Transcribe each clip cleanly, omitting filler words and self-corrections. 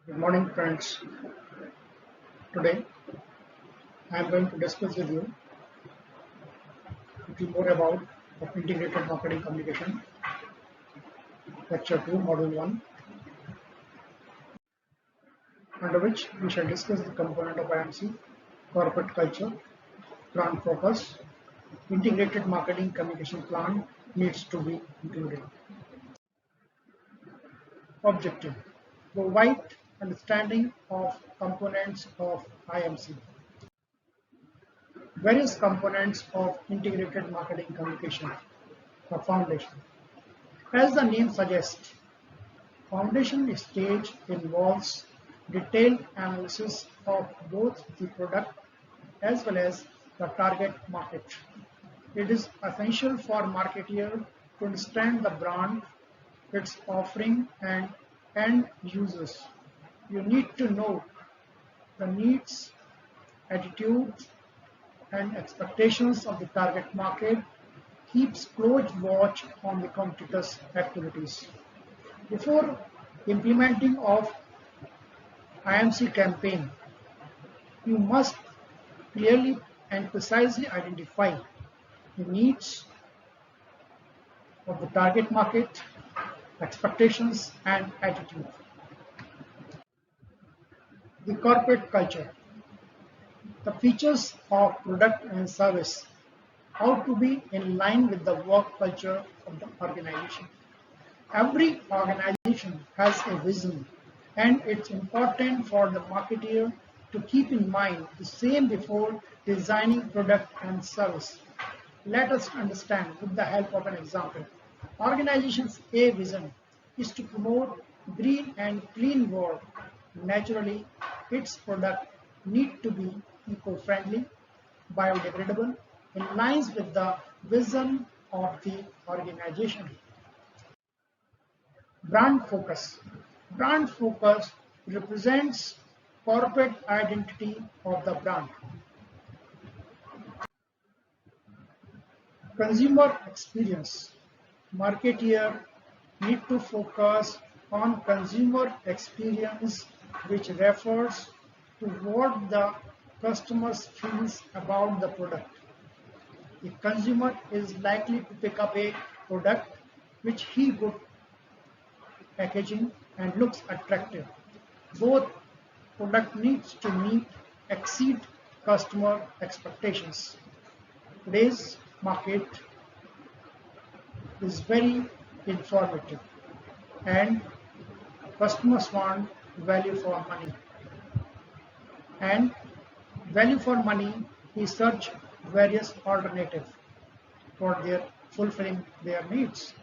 Good morning, friends. Today I am going to discuss with you a little more about of integrated marketing communication, lecture 2, module 1, under which we shall discuss the component of IMC, corporate culture, brand focus, integrated marketing communication plan needs to be included. Objective: provide understanding of components of IMC. Various components of integrated marketing communication. The foundation. As the name suggests, foundation stage involves detailed analysis of both the product as well as the target market. It is essential for marketer to understand the brand, its offering, and end users. You need to know the needs, attitudes, and expectations of the target market. Keeps close watch on the competitors' activities. Before implementing of IMC campaign, you must clearly and precisely identify the needs of the target market, expectations, and attitude. The corporate culture, the features of product and service, how to be in line with the work culture of the organization. Every organization has a vision, and it's important for the marketer to keep in mind the same before designing product and service. Let us understand with the help of an example. Organization's A vision is to promote green and clean world. Naturally, its product need to be eco-friendly, biodegradable, in line with the vision of the organization. Brand focus. Brand focus represents corporate identity of the brand. Consumer experience. Marketer need to focus on consumer experience, which refers to what the customer feels about the product. The consumer is likely to pick up a product which he good packaging and looks attractive. Both product needs to exceed customer expectations. Today's market is very informative and customers want value for money. And value for money, we search various alternatives for their fulfilling their needs.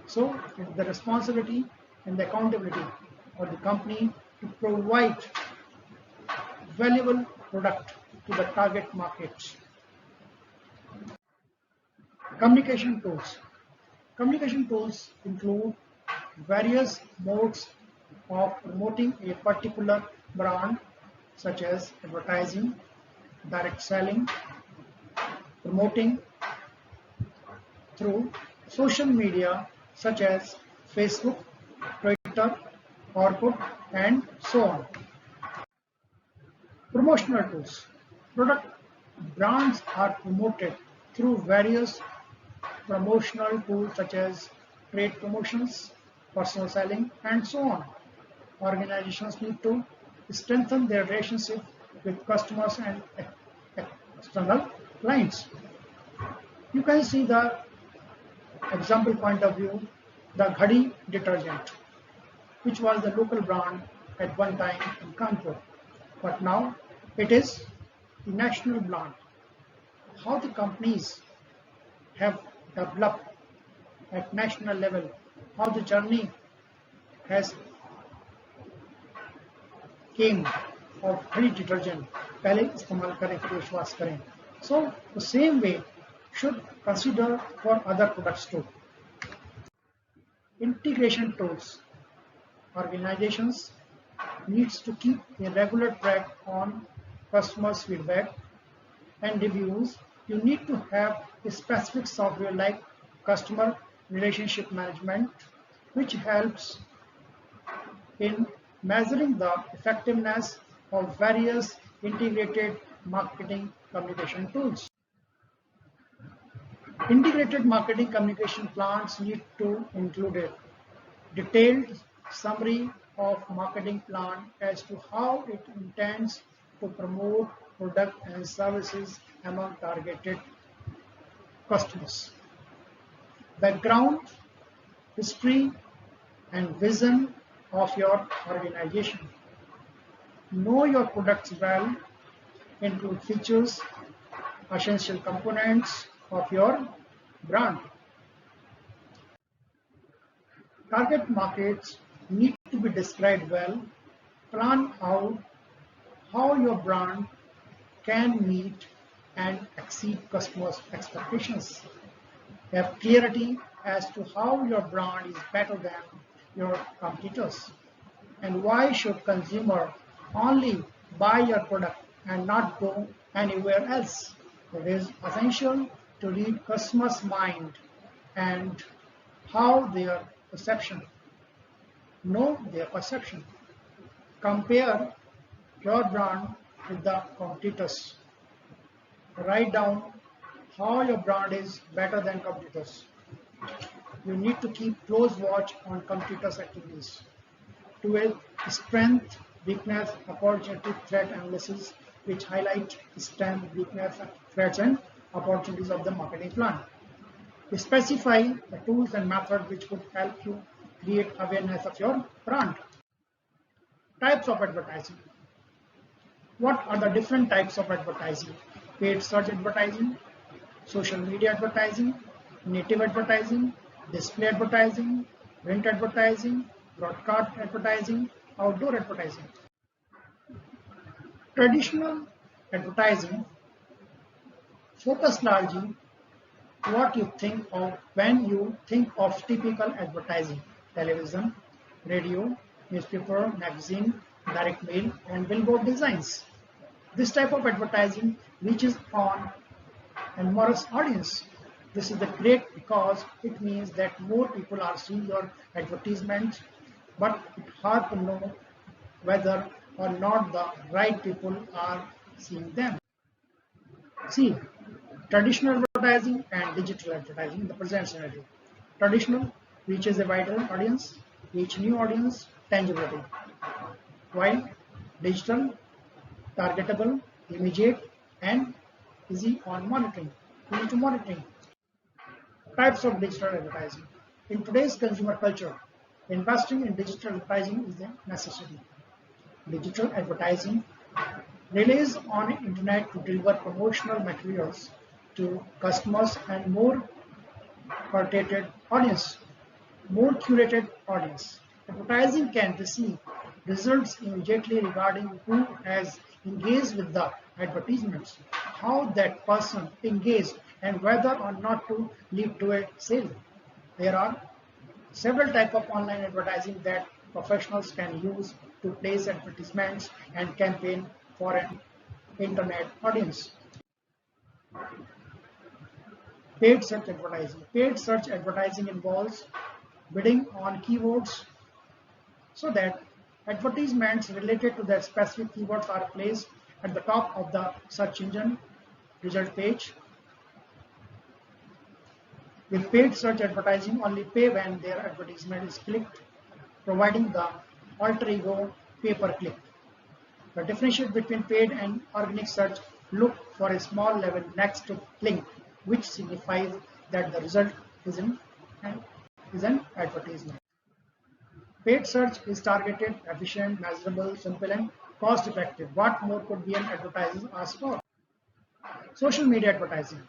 So it's the responsibility and the accountability of the company to provide valuable product to the target markets. Communication tools. Communication tools include various modes of promoting a particular brand, such as advertising, direct selling, promoting through social media such as Facebook, Twitter, Orkut, and so on. Promotional tools. Product brands are promoted through various promotional tools such as trade promotions, personal selling, and so on. Organizations need to strengthen their relationship with customers and external clients. You can see the example point of view, the Ghadi detergent, which was the local brand at one time in Kanpur, but now it is the national brand. How the companies have developed at national level, how the journey has came of Ghadi detergent, पहले इस्तेमाल करें फिर विश्वास करें. So the same way should consider for other products too. Integration tools. Organizations needs to keep a regular track on customers' feedback and reviews. You need to have a specific software like customer relationship management, which helps in measuring the effectiveness of various integrated marketing communication tools. Integrated marketing communication plans need to include a detailed summary of marketing plan as to how it intends to promote product and services among targeted customers. Background, history, and vision of your organization. Know your products well, include features, essential components of your brand. Target markets need to be described well. Plan out how your brand can meet and exceed customers' expectations. Have clarity as to how your brand is better than your competitors, and why should consumer only buy your product and not go anywhere else. It is essential to read customers' mind and how their perception. Know their perception. Compare your brand with the competitors. Write down how your brand is better than competitors. You need to keep close watch on competitors' activities. 12. Strength, weakness, opportunity, threat analysis, which highlight strength, weakness, threats, and opportunities of the marketing plan. Specify the tools and methods which would help you create awareness of your brand. Types of advertising. What are the different types of advertising? Paid search advertising, social media advertising, native advertising, display advertising, print advertising, broadcast advertising, outdoor advertising. Traditional advertising focus largely what you think of when you think of typical advertising: television, radio, newspaper, magazine, direct mail, and billboard designs. This type of advertising reaches on an enormous audience. This is great because it means that more people are seeing your advertisements, but it's hard to know whether or not the right people are seeing them. See, traditional advertising and digital advertising in the present scenario. Traditional reaches a wider audience, reach new audience, tangibility, while digital, targetable, immediate, and easy on monitoring, easy to monitoring. Types of digital advertising. In today's consumer culture, investing in digital advertising is a necessity. Digital advertising relies on internet to deliver promotional materials to customers and more curated audience. More curated audience. Advertising can receive results immediately regarding who has engaged with the advertisements, how that person engaged, and whether or not to lead to a sale. There are several types of online advertising that professionals can use to place advertisements and campaign for an internet audience. Paid search advertising. Paid search advertising involves bidding on keywords so that advertisements related to that specific keywords are placed at the top of the search engine result page. With paid search advertising, only pay when their advertisement is clicked, providing the alter ego pay-per-click. The differentiate between paid and organic search: look for a small level next to link, which signifies that the result is an advertisement. Paid search is targeted, efficient, measurable, simple, and cost-effective. What more could be an advertiser ask for? Social media advertising.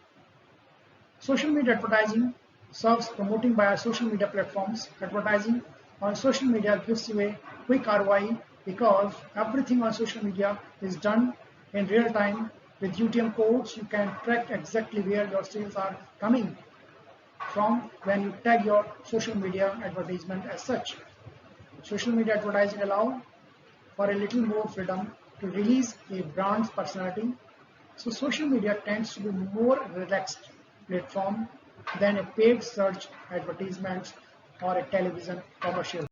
Social media advertising serves promoting via social media platforms. Advertising on social media gives you a quick ROI because everything on social media is done in real time. With UTM codes, you can track exactly where your sales are coming from when you tag your social media advertisement as such. Social media advertising allows for a little more freedom to release a brand's personality. So social media tends to be more relaxed platform than a paid search advertisement or a television commercial.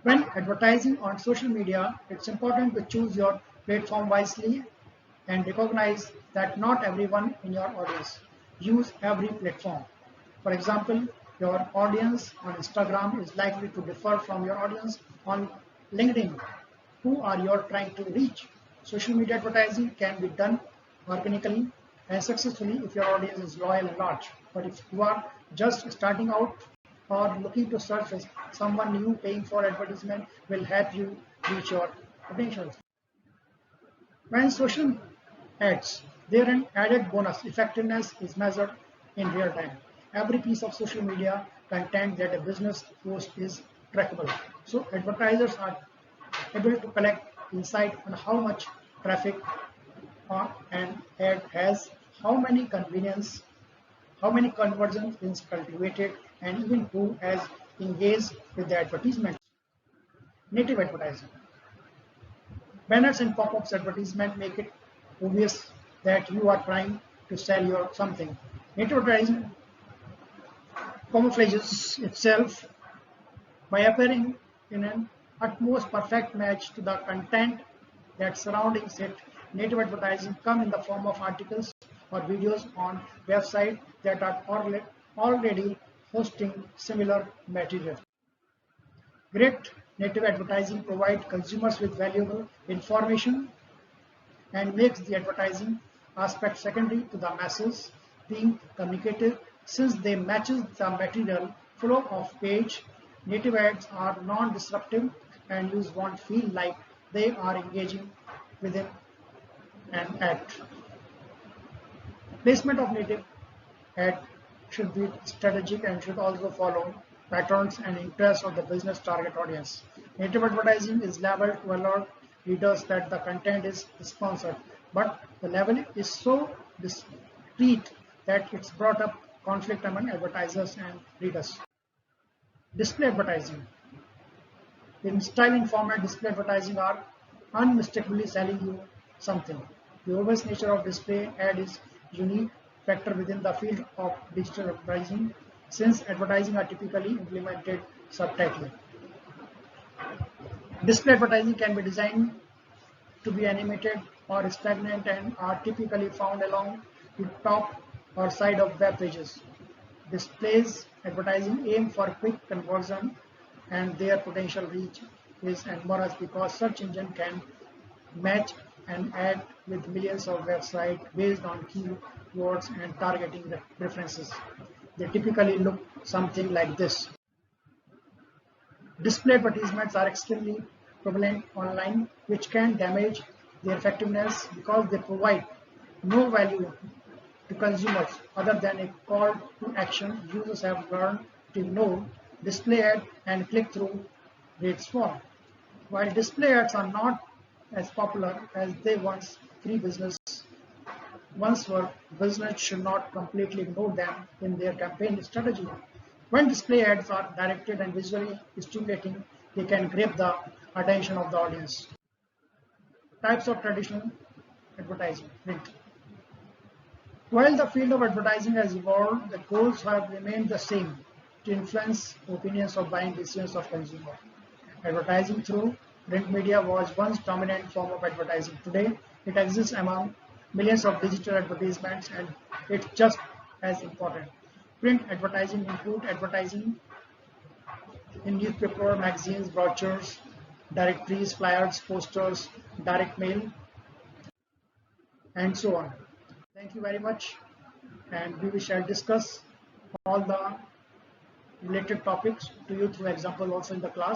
When advertising on social media, it's important to choose your platform wisely and recognize that not everyone in your audience use every platform. For example, your audience on Instagram is likely to differ from your audience on LinkedIn. Who are you trying to reach? Social media advertising can be done organically and successfully if your audience is loyal and large. But if you are just starting out or looking to surface, someone new paying for advertisement will help you reach your potential. When social ads, they're an added bonus. Effectiveness is measured in real time. Every piece of social media content that a business posts is trackable. So advertisers are able to collect insight on how much traffic an ad has, how many convenience, how many conversions is cultivated, and even who has engaged with the advertisement. Native advertising. Banners and pop-ups advertisement make it obvious that you are trying to sell your something. Native advertising camouflages itself by appearing in an utmost perfect match to the content that surrounds it. Native advertising come in the form of articles or videos on websites that are already hosting similar material. Great native advertising provides consumers with valuable information and makes the advertising aspect secondary to the masses being communicated since they matches the material flow of page. Native ads are non-disruptive and users won't feel like they are engaging within an ad. Placement of native ad should be strategic and should also follow patterns and interests of the business target audience. Native advertising is labeled to alert readers that the content is sponsored, but the level is so discreet that it's brought up conflict among advertisers and readers. Display advertising. In style and format, display advertising are unmistakably selling you something. The obvious nature of display ad is unique factor within the field of digital advertising, since advertising are typically implemented subtitling. Display advertising can be designed to be animated or stagnant and are typically found along the top or side of web pages. Displays advertising aim for quick conversion and their potential reach is enormous because search engine can match an ad with millions of websites based on keywords and targeting preferences. They typically look something like this. Display advertisements are extremely prevalent online, which can damage their effectiveness because they provide no value to consumers other than a call to action. Users have learned to ignore display ad and click through rates fall. While display ads are not as popular as they once were, business should not completely ignore them in their campaign strategy. When display ads are directed and visually stimulating, they can grab the attention of the audience. Types of traditional advertising. Print. While the field of advertising has evolved, the goals have remained the same: to influence opinions of buying decisions of consumers. Advertising through print media was once dominant form of advertising. Today, it exists among millions of digital advertisements and it's just as important. Print advertising include advertising in newspaper, magazines, brochures, directories, flyers, posters, direct mail, and so on. Thank you very much, and we shall discuss all the related topics to you through example also in the class.